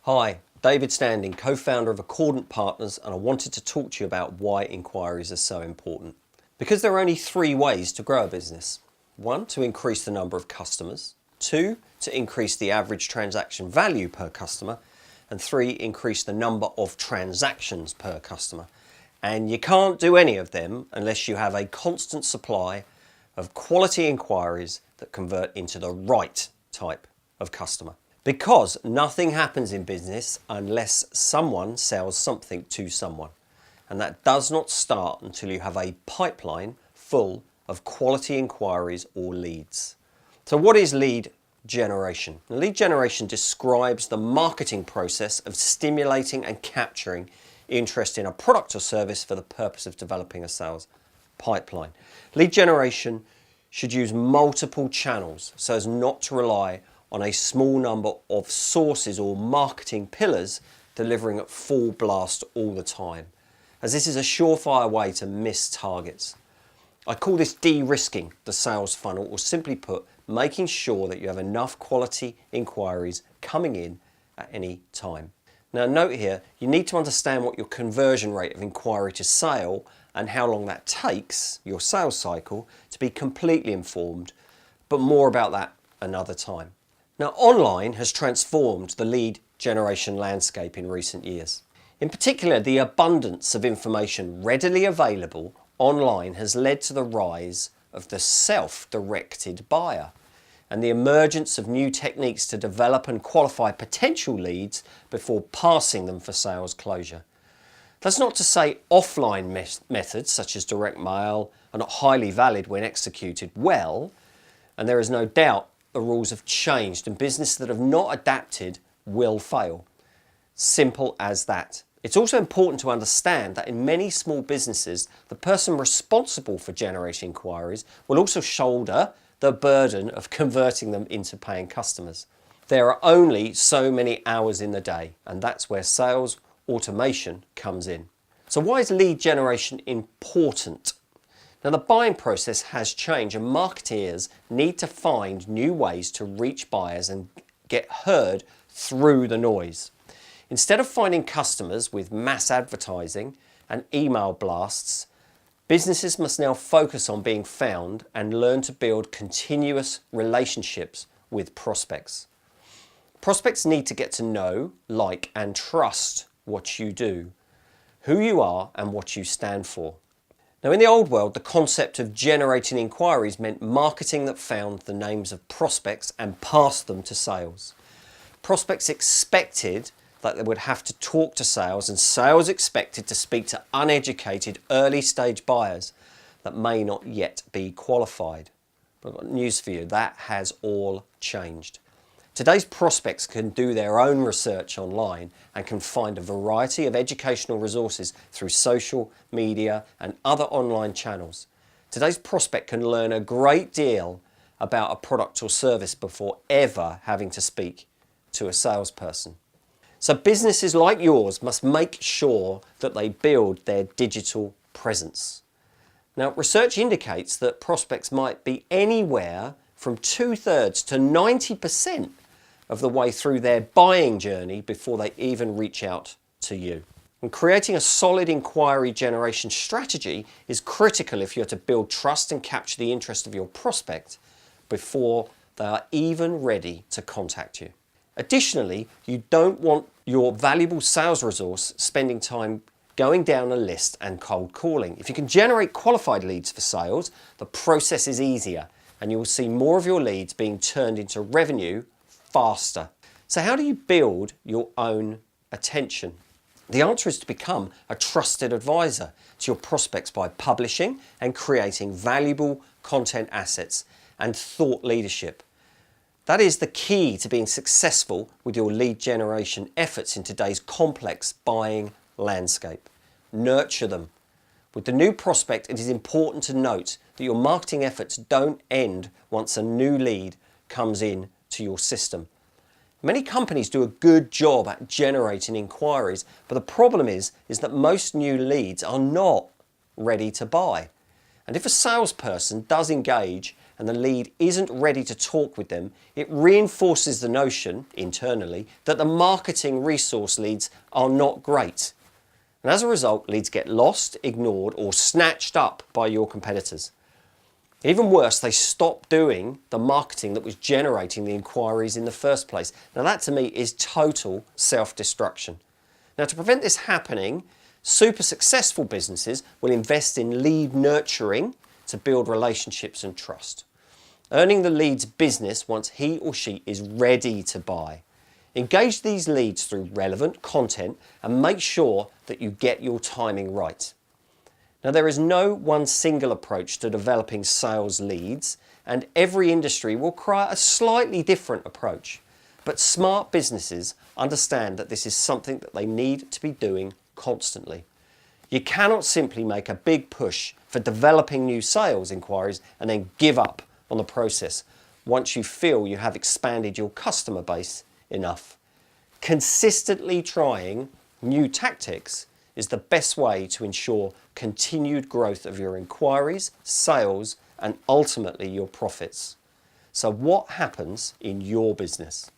Hi, David Standing, co-founder of Accordant Partners, and I wanted to talk to you about why inquiries are so important. Because there are only three ways to grow a business. One, to increase the number of customers. Two, to increase the average transaction value per customer. And three, increase the number of transactions per customer. And you can't do any of them unless you have a constant supply of quality inquiries that convert into the right type of customer. Because nothing happens in business unless someone sells something to someone. And that does not start until you have a pipeline full of quality inquiries or leads. So what is lead generation? Lead generation describes the marketing process of stimulating and capturing interest in a product or service for the purpose of developing a sales pipeline. Lead generation should use multiple channels so as not to rely on a small number of sources or marketing pillars delivering at full blast all the time, as this is a surefire way to miss targets. I call this de-risking the sales funnel, or simply put, making sure that you have enough quality inquiries coming in at any time. Now note here, you need to understand what your conversion rate of inquiry to sale and how long that takes, your sales cycle, to be completely informed, but more about that another time. Now, online has transformed the lead generation landscape in recent years. In particular, the abundance of information readily available online has led to the rise of the self-directed buyer and the emergence of new techniques to develop and qualify potential leads before passing them for sales closure. That's not to say offline methods such as direct mail are not highly valid when executed well, and there is no doubt the rules have changed and businesses that have not adapted will fail. Simple as that. It's also important to understand that in many small businesses, the person responsible for generating inquiries will also shoulder the burden of converting them into paying customers. There are only so many hours in the day, and that's where sales automation comes in. So why is lead generation important? Now, the buying process has changed and marketeers need to find new ways to reach buyers and get heard through the noise. Instead of finding customers with mass advertising and email blasts, businesses must now focus on being found and learn to build continuous relationships with prospects. Prospects need to get to know, like, and trust what you do, who you are, and what you stand for. Now, in the old world, the concept of generating inquiries meant marketing that found the names of prospects and passed them to sales. Prospects expected that they would have to talk to sales, and sales expected to speak to uneducated early stage buyers that may not yet be qualified. But I've got news for you, that has all changed. Today's prospects can do their own research online and can find a variety of educational resources through social media and other online channels. Today's prospect can learn a great deal about a product or service before ever having to speak to a salesperson. So businesses like yours must make sure that they build their digital presence. Now, research indicates that prospects might be anywhere from 2/3 to 90% of the way through their buying journey before they even reach out to you. And creating a solid inquiry generation strategy is critical if you're to build trust and capture the interest of your prospect before they are even ready to contact you. Additionally, you don't want your valuable sales resource spending time going down a list and cold calling. If you can generate qualified leads for sales, the process is easier and you will see more of your leads being turned into revenue faster. So how do you build your own attention? The answer is to become a trusted advisor to your prospects by publishing and creating valuable content assets and thought leadership. That is the key to being successful with your lead generation efforts in today's complex buying landscape. Nurture them. With the new prospect, it is important to note that your marketing efforts don't end once a new lead comes in to your system. Many companies do a good job at generating inquiries, but the problem is that most new leads are not ready to buy. And if a salesperson does engage and the lead isn't ready to talk with them, it reinforces the notion, internally, that the marketing resource leads are not great. And as a result, leads get lost, ignored, or snatched up by your competitors. Even worse, they stop doing the marketing that was generating the inquiries in the first place. Now that to me is total self-destruction. Now to prevent this happening, super successful businesses will invest in lead nurturing to build relationships and trust. Earning the lead's business once he or she is ready to buy. Engage these leads through relevant content and make sure that you get your timing right. Now there is no one single approach to developing sales leads, and every industry will require a slightly different approach. But smart businesses understand that this is something that they need to be doing constantly. You cannot simply make a big push for developing new sales inquiries and then give up on the process once you feel you have expanded your customer base enough. Consistently trying new tactics is the best way to ensure continued growth of your inquiries, sales, and ultimately your profits. So what happens in your business?